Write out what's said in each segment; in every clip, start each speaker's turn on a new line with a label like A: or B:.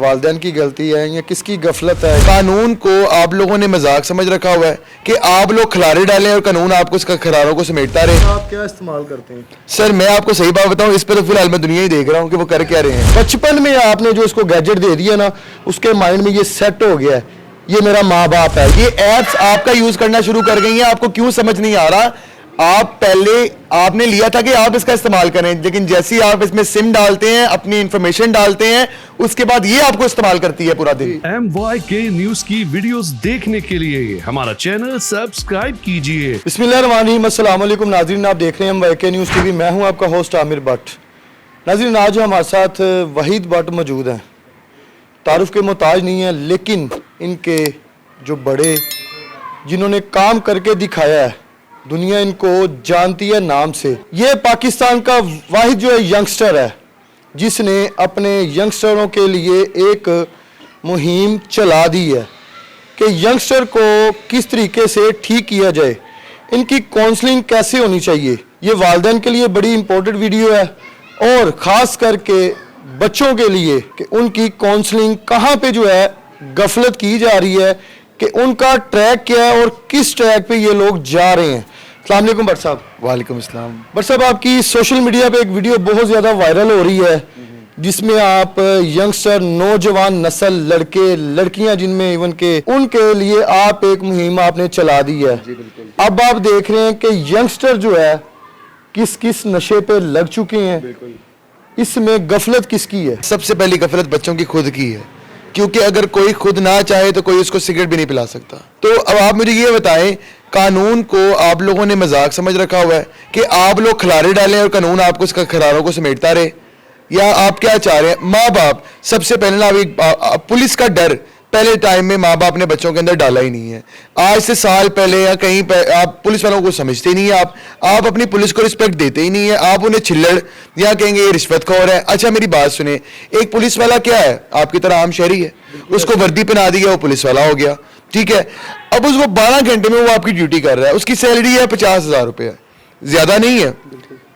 A: वालिदैन की गलती है या किसकी गफलत है? कानून को आप लोगों ने मजाक समझ रखा हुआ है कि आप लोग खिलारे डालें और कानून आपको इसका खिलारों को समेटता रहे।
B: आप क्या इस्तेमाल करते हैं?
A: सर मैं आपको सही बात बताऊं, इस पर तो फिलहाल मैं दुनिया ही देख रहा हूं कि वो कर क्या रहे हैं।
B: बचपन में आपने जो इसको गैजेट दे दिया ना, उसके माइंड में ये सेट हो गया है, ये मेरा माँ बाप है।
A: ये ऐप्स आपका यूज करना शुरू कर गई हैं, आपको क्यों समझ नहीं आ रहा? आप पहले आपने लिया था कि आप इसका इस्तेमाल करें, लेकिन जैसे ही आप इसमें सिम डालते हैं, अपनी इंफॉर्मेशन डालते हैं, उसके बाद ये आपको इस्तेमाल करती है पूरा दिन।
C: MYK न्यूज की वीडियोस देखने के लिए हमारा चैनल सब्सक्राइब कीजिए।
B: बिस्मिल्लाहिर्रहमानिर्रहीम, अस्सलाम वालेकुम नाज़रीन, आप देख रहे हैं MYK न्यूज़ टीवी। मैं हूं आपका होस्ट आमिर भट्ट। नाज़रीन, आज हमारे साथ वहीद भट्ट मौजूद हैं। तारुफ के मोहताज नहीं है, लेकिन इनके जो बड़े जिन्होंने काम करके दिखाया है, दुनिया इनको जानती है नाम से। ये पाकिस्तान का वाहिद जो है यंगस्टर है जिसने अपने यंगस्टरों के लिए एक मुहिम चला दी है कि यंगस्टर को किस तरीके से ठीक किया जाए, इनकी काउंसलिंग कैसे होनी चाहिए। ये वालिदैन के लिए बड़ी इंपॉर्टेंट वीडियो है और ख़ास करके बच्चों के लिए कि उनकी काउंसलिंग कहाँ पे जो है गफलत की जा रही है, कि उनका ट्रैक क्या है और किस ट्रैक पे ये लोग जा रहे हैं। अस्सलाम वालेकुम भट्ट साहब।
A: वालेकुम अस्सलाम।
B: भट्ट साहब, आपकी सोशल मीडिया पे एक वीडियो बहुत ज़्यादा वायरल हो रही है जिसमें आप यंगस्टर नौजवान नस्ल लड़के लड़कियां जिनमें इवन के उनके लिए आप एक मुहिम आपने चला दी है। अब आप देख रहे हैं कि यंगस्टर जो है किस किस नशे पे लग चुके हैं, इसमें गफलत किसकी है?
A: सबसे पहली गफलत बच्चों की खुद की है, क्योंकि अगर कोई खुद ना चाहे तो कोई उसको सिगरेट भी नहीं पिला सकता। तो अब आप मुझे ये बताएं, कानून को आप लोगों ने मजाक समझ रखा हुआ है कि आप लोग खिलारे डालें और कानून आपको इसका खिलारों को समेटता रहे, या आप क्या चाह रहे हैं? माँ बाप सबसे पहले ना अभी पुलिस का डर पहले टाइम में माँ बाप ने बच्चों के अंदर डाला ही नहीं है। आज से साल पहले या कहीं पर आप पुलिस वालों को समझते ही नहीं है, आप अपनी पुलिस को रिस्पेक्ट देते ही नहीं है। आप उन्हें छिल्लड़ या कहेंगे ये रिश्वतखोर है। अच्छा मेरी बात सुने, एक पुलिस वाला क्या है? आपकी तरह आम शहरी है, उसको वर्दी पहना दी गया, वो पुलिस वाला हो गया, ठीक है। अब उसको 12 घंटे में वो आपकी ड्यूटी कर रहा है, उसकी सैलरी है 50,000 रुपये, ज्यादा नहीं है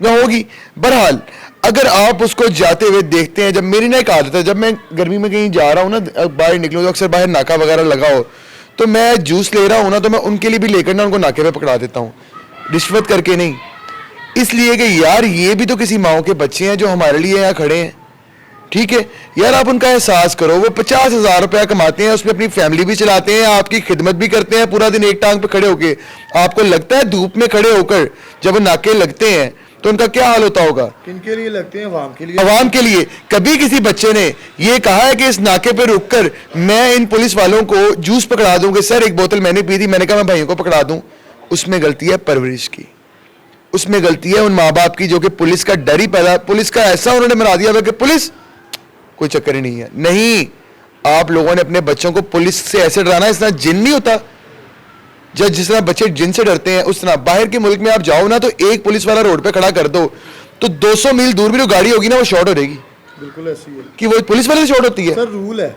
A: ना होगी। बहरहाल अगर आप उसको जाते हुए देखते हैं, जब मेरी ना एक आदत है, जब मैं गर्मी में कहीं जा रहा हूँ ना, बाहर निकलूँ तो अक्सर बाहर नाका वगैरह लगा हो तो मैं जूस ले रहा हूँ ना, तो मैं उनके लिए भी लेकर ना उनको नाके पे पकड़ा देता हूँ, रिश्वत करके नहीं, इसलिए कि यार ये भी तो किसी माओ के बच्चे हैं जो हमारे लिए यहाँ खड़े हैं, ठीक है यार। आप उनका एहसास करो, वो 50,000 रुपया कमाते हैं, उसमें अपनी फैमिली भी चलाते हैं, आपकी खिदमत भी करते हैं पूरा दिन एक टांग पे खड़े होके। आपको लगता है धूप में खड़े होकर जब वो नाके लगते हैं तो उनका क्या हाल होता होगा?
B: किनके लिए लगते हैं? अवाम के लिए।
A: अवाम के लिए। कभी किसी बच्चे ने ये कहा है कि इस नाके पे रुककर मैं इन पुलिस वालों को जूस पकड़ा दूं कि सर एक बोतल मैंने पी थी, मैंने कहा मैं भाइयों को पकड़ा दूं? उसमें गलती है परवरिश की, उसमें गलती है उन माँ बाप की जो कि पुलिस का डर ही पैदा, पुलिस का ऐसा उन्होंने बना दिया कि पुलिस कोई चक्कर ही नहीं है। नहीं, आप लोगों ने अपने बच्चों को पुलिस से ऐसे डराना, इस तरह जिन नहीं होता, जब जिस तरह बच्चे जिन से डरते हैं उस तरह। बाहर के मुल्क में आप जाओ ना, तो एक पुलिस वाला रोड पे खड़ा कर दो तो 200 मील दूर भी जो गाड़ी होगी ना वो शॉर्ट हो जाएगी।
B: बिल्कुल ऐसी है
A: कि वो पुलिस वाले से शॉर्ट होती है।
B: सर रूल है,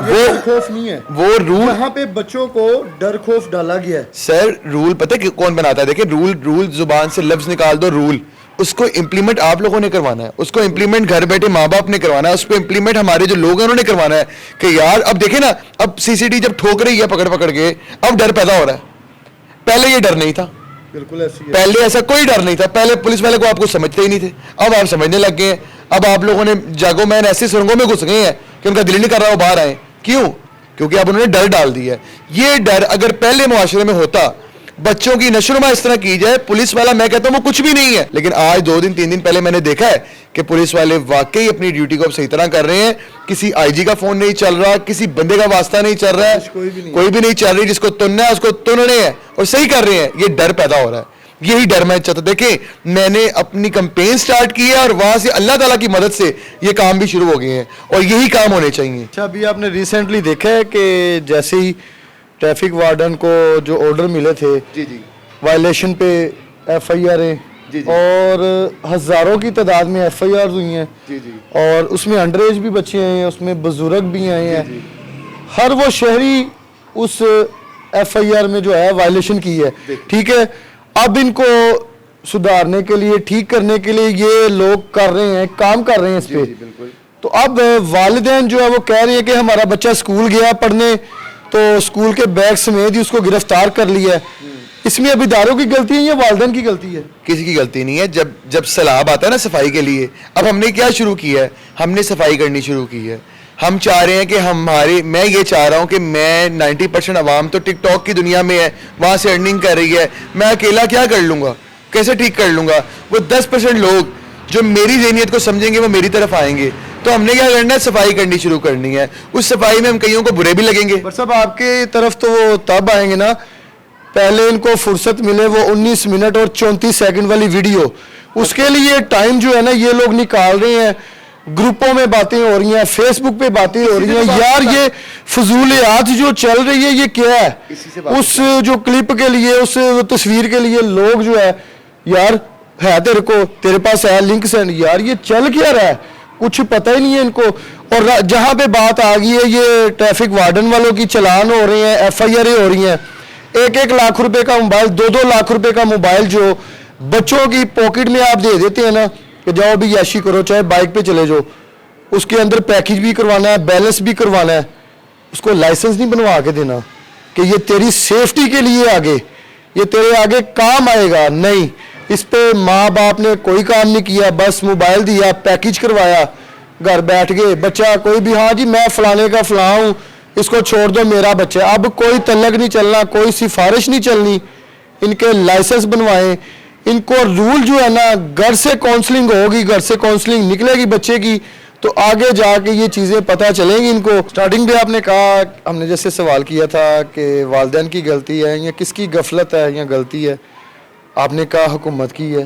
A: वो
B: डर खौफ नहीं है,
A: वो रूल
B: यहाँ पे बच्चों को डर खौफ डाला गया है।
A: सर रूल पता है कौन बनाता है? देखिए रूल जुबान से लफ्ज निकाल दो, रूल उसको इम्प्लीमेंट आप लोगों ने करवाना है, उसको इम्प्लीमेंट घर बैठे माँ बाप ने करवाना है, उसको इम्प्लीमेंट हमारे जो लोग हैं उन्होंने करवाना है कि यार अब देखे ना, अब सीसीटीवी जब ठोक रही है पकड़ पकड़ के, अब डर पैदा हो रहा है। पहले ये डर नहीं था,
B: बिल्कुल ऐसी है।
A: पहले ऐसा कोई डर नहीं था, पहले पुलिस वाले को आपको समझते ही नहीं थे, अब आप समझने लग गए हैं। अब आप लोगों ने जागो मैन ऐसी सुरंगों में घुस गए हैं कि उनका दिल नहीं कर रहा वो बाहर आए। क्यों? क्योंकि अब उन्होंने डर डाल दिया है। ये डर अगर पहले मुआशरे में होता, बच्चों की नशोनुमा इस तरह की जाए, पुलिस वाला मैं कहता हूं वो कुछ भी नहीं है, लेकिन आज 2 दिन 3 दिन पहले मैंने देखा है कि पुलिस वाले वाकई अपनी ड्यूटी को अब सही तरह कर रहे हैं। किसी आईजी का फोन नहीं चल रहा, किसी बंदे का वास्ता नहीं चल रहा है, कोई भी नहीं चल रही, जिसको तुनना है उसको तुन रहे हैं और सही कर रहे हैं। ये डर पैदा हो रहा है, यही डर मैं चाहता। देखें मैंने अपनी कंपेन स्टार्ट की है और वहां से अल्लाह ताला की मदद से ये काम भी शुरू हो गए हैं और यही काम होने चाहिए।
B: अच्छा, अभी आपने रिसेंटली देखा है कि जैसे ही ट्रैफिक वार्डन को जो ऑर्डर मिले थे,
A: जी
B: वायलेशन पे FIR और हजारों की तादाद में FIR हुई हैं, और उसमें अंडर एज भी बच्चे आए हैं, उसमें बुजुर्ग भी आए हैं। हर वो शहरी उस FIR में जो है वायलेशन की है, ठीक है। अब इनको सुधारने के लिए, ठीक करने के लिए ये लोग कर रहे हैं, काम कर रहे हैं इस पे। تو اب والدین جو ہے وہ کہہ رہے ہیں کہ ہمارا بچہ اسکول گیا پڑھنے تو اسکول کے بیگ سمیت ہی اس کو گرفتار کر لیا ہے. اس میں اب اداروں کی غلطی ہے یا والدین کی غلطی ہے؟
A: کسی کی غلطی نہیں ہے. جب سیلاب آتا ہے نا صفائی کے لیے, اب ہم نے کیا شروع کیا ہے, ہم نے صفائی کرنی شروع کی ہے. ہم چاہ رہے ہیں کہ میں یہ چاہ رہا ہوں کہ میں 90% عوام تو ٹک ٹاک کی دنیا میں ہے, وہاں سے ارننگ کر رہی ہے, میں اکیلا کیا کر لوں گا, کیسے ٹھیک کر لوں گا. وہ 10% لوگ جو میری ذہنیت کو سمجھیں گے وہ میری طرف آئیں گے. تو ہم نے کیا کرنا ہے, صفائی کرنی شروع کرنی ہے. اس صفائی میں ہم کئیوں کو برے بھی لگیں گے.
B: صاحب آپ کے طرف تو وہ تب آئیں گے نا, پہلے ان کو فرصت ملے وہ 19 منٹ اور 34 سیکنڈ والی ویڈیو, اس کے لیے ٹائم جو ہے نا یہ لوگ نکال رہے ہیں, گروپوں میں باتیں ہو رہی ہیں, فیس بک پہ باتیں ہو رہی ہیں. یار یہ فضولیات جو چل رہی ہے یہ کیا ہے؟ اس جو کلپ کے لیے, اس تصویر کے لیے لوگ جو ہے, یار ہے تیرے کو, تیرے پاس ہے لنک سینڈ, یار یہ چل کیا رہا ہے کچھ پتہ ہی نہیں ہے ان کو. اور جہاں پہ بات آ گئی ہے یہ ٹریفک وارڈن والوں کی چلان ہو رہے ہیں, FIR ہو رہی ہیں. 1 لاکھ روپے کا موبائل, 2 لاکھ روپے کا موبائل جو بچوں کی پاکٹ میں آپ دے دیتے ہیں نا کہ جاؤ بھی یاشی کرو, چاہے بائک پہ چلے جاؤ, اس کے اندر پیکج بھی کروانا ہے, بیلنس بھی کروانا ہے, اس کو لائسنس نہیں بنوا کے دینا کہ یہ تیری سیفٹی کے لیے آگے, یہ تیرے آگے کام آئے گا. نہیں, اس پہ ماں باپ نے کوئی کام نہیں کیا, بس موبائل دیا, پیکج کروایا, گھر بیٹھ گئے. بچہ کوئی بھی, ہاں جی میں فلانے کا فلاں ہوں, اس کو چھوڑ دو میرا بچہ. اب کوئی تلق نہیں چلنا, کوئی سفارش نہیں چلنی, ان کے لائسنس بنوائیں. ان کو رول جو ہے نا, گھر سے کاؤنسلنگ ہوگی, گھر سے کاؤنسلنگ نکلے گی بچے کی تو آگے جا کے یہ چیزیں پتہ چلیں گی ان کو. سٹارٹنگ پہ آپ نے کہا, ہم نے جیسے سوال کیا تھا کہ والدین کی غلطی ہے یا کس کی غفلت ہے یا غلطی ہے, آپ نے کہا حکومت کی ہے,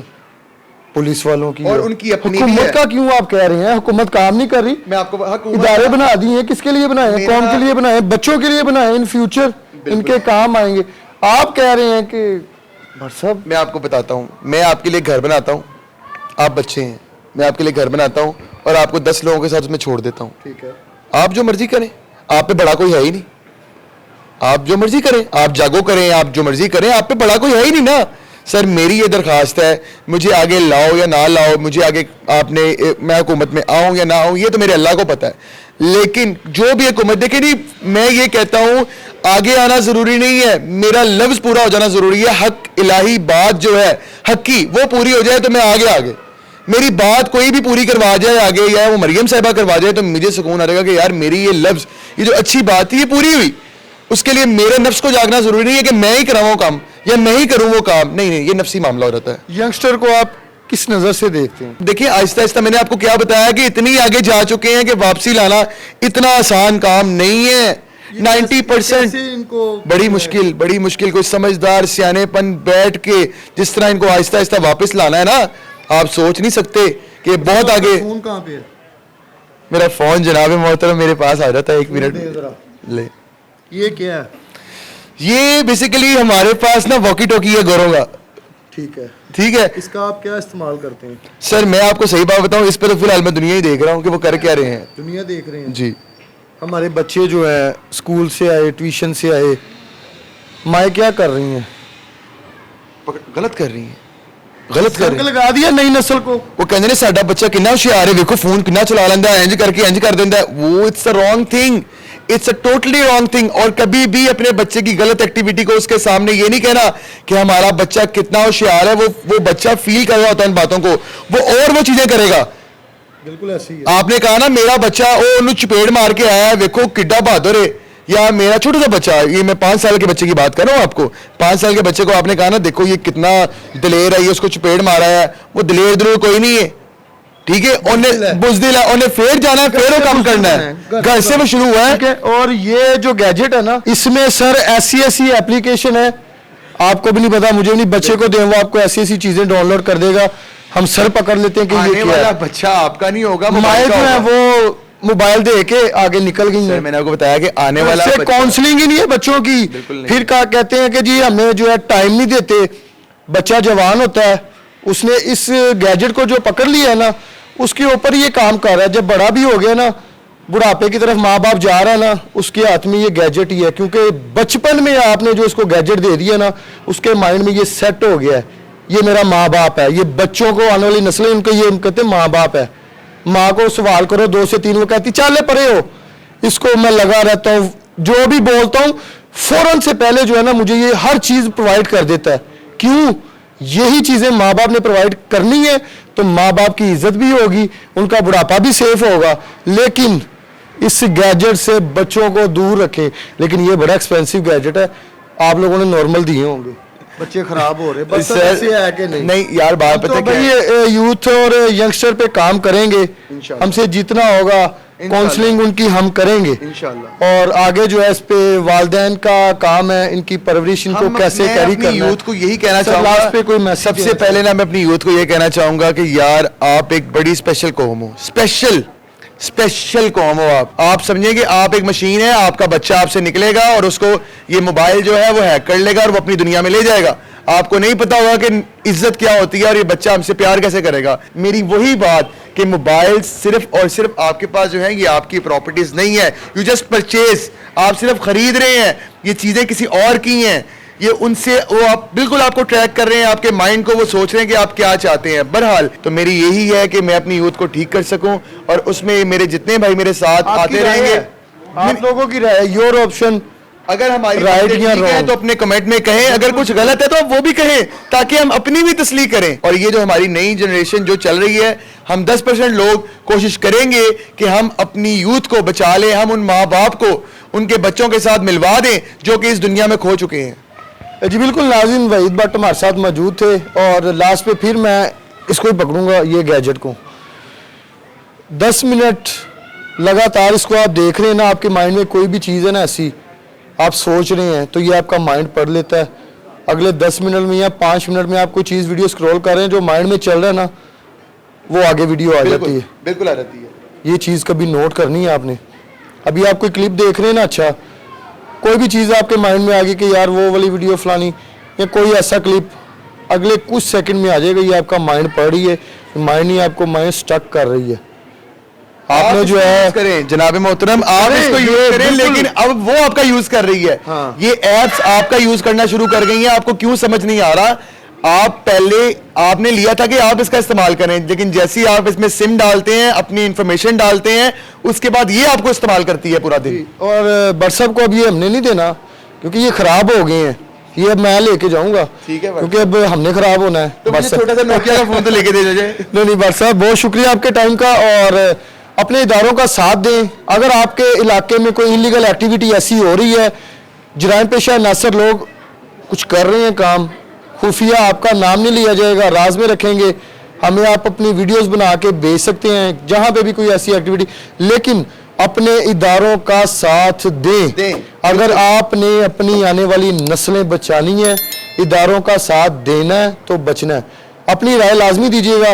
B: پولیس والوں کی,
A: اور ان کی اپنی بھی
B: حکومت
A: ہے.
B: کا کیوں آپ کہہ رہے ہیں؟ حکومت کام نہیں کر رہی.
A: میں آپ کو
B: ادارے بنا دیے ہیں, کس کے لیے بنائے ہیں؟ قوم کے لیے بنائے ہیں, بچوں کے لیے بنائے ہیں, ان فیوچر ان کے کام آئیں گے. آپ کہہ رہے ہیں کہ صاحب
A: میں آپ کو بتاتا ہوں, میں آپ کے لیے گھر بناتا ہوں, آپ بچے ہیں, میں آپ کے لیے گھر بناتا ہوں اور آپ کو 10 لوگوں کے ساتھ اس میں چھوڑ دیتا ہوں.
B: ٹھیک ہے,
A: آپ جو مرضی کریں, آپ پہ بڑا کوئی ہے ہی نہیں. آپ جو مرضی کریں, آپ جاگو کریں, آپ جو مرضی کریں, آپ پہ بڑا کوئی ہے ہی نہیں نا. سر میری یہ درخواست ہے, مجھے آگے لاؤ یا نہ لاؤ, مجھے آگے آپ نے, میں حکومت میں آؤں یا نہ آؤں یہ تو میرے اللہ کو پتہ ہے, لیکن جو بھی حکومت, دیکھیں نہیں میں یہ کہتا ہوں آگے آنا ضروری نہیں ہے, میرا لفظ پورا ہو جانا ضروری ہے. حق الہی بات جو ہے حق کی وہ پوری ہو جائے تو میں آگے میری بات کوئی بھی پوری کروا جائے آگے, یا وہ مریم صاحبہ کروا جائے تو مجھے سکون آ رہے گا کہ یار میری یہ لفظ, یہ جو اچھی بات تھی یہ پوری ہوئی. اس کے لیے میرے نفس کو جاگنا ضروری نہیں ہے کہ میں ہی کراؤں کام یا میں ہی کروں وہ کام, نہیں, یہ نفسی معاملہ ہو جاتا ہے.
B: ینگسٹر کو آپ کس نظر سے دیکھتے ہیں؟
A: دیکھیں آہستہ آہستہ میں نے آپ کو کیا بتایا کہ اتنی آگے جا چکے ہیں کہ واپسی لانا اتنا آسان کام نہیں ہے. 90% بڑی مشکل کوئی سمجھدار سیانے پن بیٹھ کے جس طرح ان کو آہستہ آہستہ واپس لانا ہے نا, آپ سوچ نہیں سکتے کہ بہت آگے.
B: فون کہاں پہ ہے؟
A: میرا فون جناب محترم میرے پاس آ جاتا ہے, 1 منٹ لے.
B: یہ کیا ہے؟
A: یہ بیسیکلی ہمارے پاس نا واکی ٹاکی ہے گوروں کا. ٹھیک ہے,
B: اس کا آپ کیا استعمال کرتے ہیں؟
A: سر میں آپ کو صحیح بات بتاؤں, اس پہ تو فی الحال میں دنیا ہی دیکھ رہا ہوں کہ وہ کر کیا رہے ہیں.
B: دنیا دیکھ رہے ہیں
A: جی.
B: ہمارے بچے جو ہیں اسکول سے آئے, ٹیوشن سے آئے, مائیں کیا کر رہی ہیں؟
A: غلط کر رہی ہیں,
B: لگا دیا نئی نسل کو.
A: وہ کہتے ہیں ساڈا بچہ کنا ہوشیار ہے, دیکھو فون کنا چلا لینا ہے, انج کر دینا ہے. وہ it's a wrong thing, it's a totally wrong thing. اور کبھی بھی اپنے بچے کی غلط ایکٹیویٹی کو اس کے سامنے یہ نہیں کہنا کہ ہمارا بچہ کتنا ہوشیار ہے. وہ بچہ فیل کر رہا ہوتا ہے ان باتوں کو, وہ چیزیں کرے گا.
B: بالکل ایسی ہے.
A: آپ نے کہا نا میرا بچہ انہوں چپیڑ مار کے آیا ہے, دیکھو کڈا بہادر ہے, یا میرا چھوٹا سا بچہ, یہ میں 5 سال کے بچے کی بات کر رہا ہوں آپ کو, 5 سال کے بچے کو آپ نے کہا نا دیکھو یہ کتنا دلیر ہے, یہ اس کو چپیڑ مارا ہے. وہ دلیر کوئی نہیں ہے, ٹھیک ہے, انہیں بزدل ہے, انہیں پھر جانا ہے, پھر وہ کام کرنا ہے, گھر سے وہ شروع ہوا ہے.
B: اور یہ جو گیجٹ ہے نا, اس میں سر ایسی ایپلیکیشن ہے, آپ کو بھی نہیں پتا, مجھے نہیں, بچے کو دیں وہ آپ کو ایسی چیزیں ڈاؤن لوڈ کر دے گا, ہم سر پکڑ لیتے ہیں کہ یہ کیا ہے.
A: بچہ آپ کا نہیں ہوگا,
B: مائیں جو ہے وہ موبائل دے کے آگے نکل گئی ہیں.
A: میں نے آپ کو بتایا کہ آنے والا
B: کاؤنسلنگ ہی نہیں ہے بچوں کی. پھر کہتے ہیں کہ جی ہمیں جو ہے ٹائم نہیں دیتے. بچہ جوان ہوتا ہے, اس نے اس گیجٹ کو جو پکڑ لیا ہے نا, اس کے اوپر یہ کام کر رہا ہے. جب بڑا بھی ہو گیا نا, بڑھاپے کی طرف ماں باپ جا رہا ہے نا, اس کے ہاتھ میں یہ گیجٹ ہی ہے, کیونکہ بچپن میں آپ نے جو اس کو گیجٹ دے دیا نا, اس کے مائنڈ میں یہ سیٹ ہو گیا ہے, یہ میرا ماں باپ ہے. یہ بچوں کو, آنے والی نسلیں ان کو یہ کہتے ہیں ماں باپ ہے. माँ को सवाल करो 2 से 3, वो कहती चाले परे हो, इसको मैं लगा रहता हूँ, जो भी बोलता हूँ फौरन से पहले जो है ना मुझे ये हर चीज़ प्रोवाइड कर देता है। क्यों? यही चीज़ें माँ बाप ने प्रोवाइड करनी है तो माँ बाप की इज्जत भी होगी, उनका बुढ़ापा भी सेफ होगा। लेकिन इस गैजेट से बच्चों को दूर रखें। लेकिन ये बड़ा एक्सपेंसिव गैजेट है, आप लोगों ने नॉर्मल दिए होंगे, बच्चे खराब हो रहे हैं, बस
A: सर,
B: ऐसे है कि नहीं
A: यार बात
B: तो
A: पता क्या
B: भाई
A: है?
B: ये यूथ और यंगस्टर पे काम करेंगे,
A: इंशाल्लाह।
B: हमसे जितना होगा काउंसलिंग उनकी हम करेंगे
A: इंशाल्लाह।
B: और आगे जो है इस पे वालिदैन का काम है, इनकी परवरिश इनको कैसे
A: मैं
B: कैरी
A: अपनी
B: करना है।
A: यूथ को यही कहना
B: सर,
A: चाहूंगा,
B: लास्ट पे कोई मैसेज
A: सबसे
B: देना
A: पहले ना मैं अपनी यूथ को ये कहना चाहूंगा कि यार आप एक बड़ी स्पेशल कौम हो, स्पेशल कौम हो। आप समझें कि आप एक मशीन है, आपका बच्चा आपसे निकलेगा और उसको ये मोबाइल जो है वो हैक कर लेगा और वो अपनी दुनिया में ले जाएगा। आपको नहीं पता होगा कि इज्जत क्या होती है और ये बच्चा हमसे प्यार कैसे करेगा। मेरी वही बात कि मोबाइल सिर्फ और सिर्फ आपके पास जो है ये आपकी प्रॉपर्टीज नहीं है, यू जस्ट परचेज, आप सिर्फ खरीद रहे हैं, ये चीजें किसी और की हैं, ये उनसे वो आप बिल्कुल आपको ट्रैक कर रहे हैं, आपके माइंड को वो सोच रहे हैं कि आप क्या चाहते हैं। बहरहाल तो मेरी यही है कि मैं अपनी यूथ को ठीक कर सकूं और उसमें मेरे जितने भाई मेरे साथ
B: आपकी
A: आते
B: राय
A: रहेंगे।
B: है? आप लोगों की राय है, योर ऑप्शन।
A: अगर हमारी
B: Right
A: बातें
B: या
A: ठीक है
B: wrong?
A: तो अपने कमेंट में कहें, अगर कुछ गलत है तो आप वो भी कहें ताकि हम अपनी भी तस्लीह करें। और ये जो हमारी नई जनरेशन जो चल रही है, हम 10% लोग कोशिश करेंगे कि हम अपनी यूथ को बचा लें, हम उन माँ बाप को उनके बच्चों के साथ मिलवा दें जो कि इस दुनिया में खो चुके हैं।
B: जी बिल्कुल, नाज़रीन वहीद भट्ट हमारे साथ मौजूद थे और लास्ट पे फिर मैं इसको ही पकड़ूंगा, ये गैजेट को 10 मिनट लगातार इसको आप देख रहे हैं ना, आपके माइंड में कोई भी चीज़ है ना ऐसी आप सोच रहे हैं तो ये आपका माइंड पढ़ लेता है। अगले 10 मिनट में या 5 मिनट में आप कोई चीज़ वीडियो स्क्रॉल कर रहे हैं जो माइंड में चल रहा है ना, वो आगे वीडियो आ जाती है।
A: बिल्कुल आ जाती है।
B: ये चीज़ कभी नोट करनी है आपने। अभी आप कोई क्लिप देख रहे हैं ना, अच्छा कोई भी चीज़ आपके माइंड में आ गई कि यार वो वाली वीडियो फलानी या कोई ऐसा क्लिप, अगले कुछ सेकंड में आ जाएगा, ये आपका माइंड पढ़ रही है, माइंड ही आपको माइंड स्टक कर रही है। आपने जो है
A: करें जनाब मोहतरम, आप
B: अरे,
A: इसको
B: ये
A: यूज करें,
B: बिल्कुल।
A: लेकिन अब वो आपका यूज कर रही है।
B: हाँ।
A: ये एप्स आपका यूज करना शुरू कर गई हैं, आपको क्यों समझ नहीं आ रहा। आप पहले आपने लिया था कि आप इसका इस्तेमाल करें, लेकिन जैसे ही आप इसमें सिम डालते हैं, अपनी इंफॉर्मेशन डालते हैं, उसके बाद ये आपको इस्तेमाल करती है पूरा दिन।
B: और व्हाट्सएप को अब ये हमने नहीं देना क्योंकि ये खराब हो गए हैं, ये अब मैं लेके जाऊंगा
A: ठीक है भाई।
B: क्योंकि अब हमने खराब होना है।
A: तो मुझे छोटा सा नोकिया का फोन तो लेके दे दीजिए।
B: नहीं भाई साहब, बहुत शुक्रिया आपके टाइम का और अपने इदारों का साथ दें। अगर आपके इलाके में कोई इलीगल एक्टिविटी ऐसी हो रही है, जराइम पेशा नासर लोग कुछ कर रहे हैं काम, खुफिया आपका नाम नहीं लिया जाएगा, राज में रखेंगे, हमें आप अपनी वीडियोस बना के भेज सकते हैं जहां पे भी कोई ऐसी एक्टिविटी, लेकिन अपने इदारों का साथ दें। अगर आपने अपनी आने वाली नस्लें बचानी है, इदारों का साथ देना है तो बचना है। अपनी राय लाजमी दीजिएगा।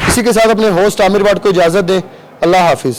B: इसी के साथ अपने होस्ट आमिर भट्ट को इजाज़त दें। अल्लाह हाफिज़।